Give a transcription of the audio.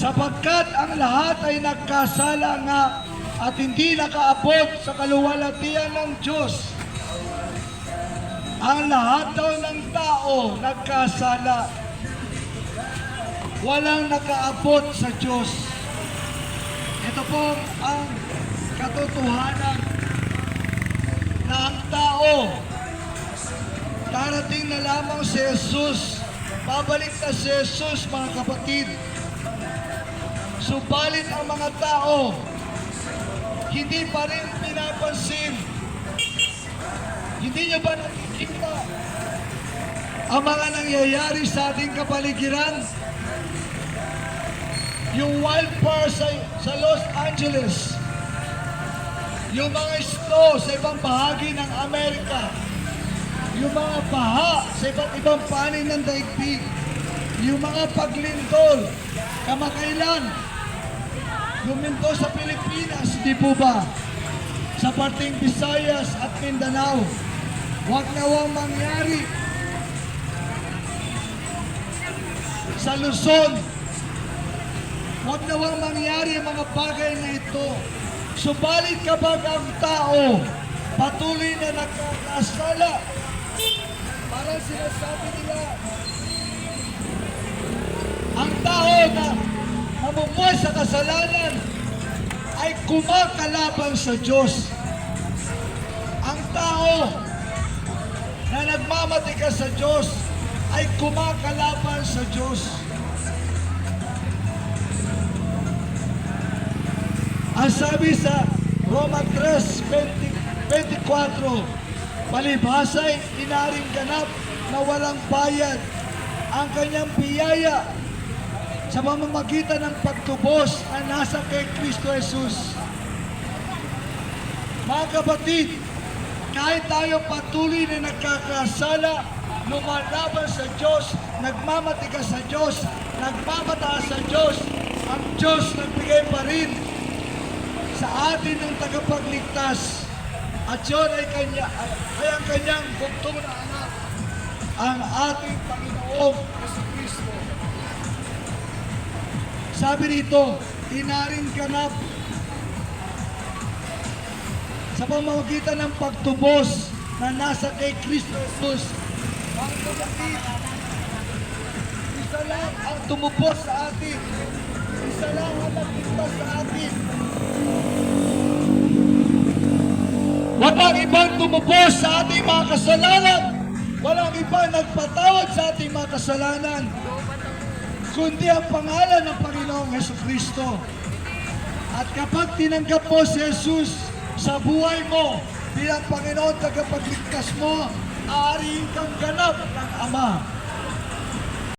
sapagkat ang lahat ay nagkasala nga at hindi nakaabot sa kaluwalhatian ng Diyos. Ang lahat daw ng tao nagkasala, walang nakaabot sa Diyos. Ito po ang katotohanan na ang tao, darating na lamang si Jesus, babalik na si Jesus, mga kapatid. Subalit ang mga tao, hindi pa rin pinapansin. Hindi nyo ba nakikita ang mga nangyayari sa ating kapaligiran? Yung wildfire sa Los Angeles, yung mga snow sa ibang bahagi ng Amerika, yung mga baha sa iba't ibang panig ng daigdig, yung mga paglindol, kamakailan, luminto sa Pilipinas, di po ba? Sa parting Visayas at Mindanao, huwag nawang mangyari sa Luzon. Huwag nawang mangyari ang mga bagay na ito. Subalit kapag ang tao patuloy na nagkakasala, parang sinasabi nila, ang tao na namumuhay sa kasalanan ay kumakalaban sa Diyos. Ang tao na nagmamatigas sa Diyos ay kumakalaban sa Diyos. Ang sabi sa Roma 3:24, palibhasa'y inaring ganap na walang bayad ang kanyang biyaya sa pamamagitan ng pagtubos na nasa kay Kristo Jesus. Mga kapatid, kahit tayo patuloy na nagkakasala, lumalaban sa Diyos, nagmamatigas sa Diyos, nagmamataas sa Diyos, ang Diyos nagbigay pa rin sa atin ng tagapagligtas. At yun ay ang kanyang bugtong na anak, ang ating Panginoong Jesucristo. Sabi rito, inaring ganap sa pamamagitan ng pagtubos na nasa kay Kristo Jesus. Ang kapatid, isa lang ang tumubos sa atin. Isa lang ang nagligtas sa atin. Walang ibang tumubos sa ating mga kasalanan. Walang ibang nagpatawad sa ating mga kasalanan, kundi ang pangalan ng Panginoong Jesucristo. At kapag tinanggap mo si Jesus sa buhay mo bilang Panginoon tagapagligtas mo, aarihin kang ganap ng Ama.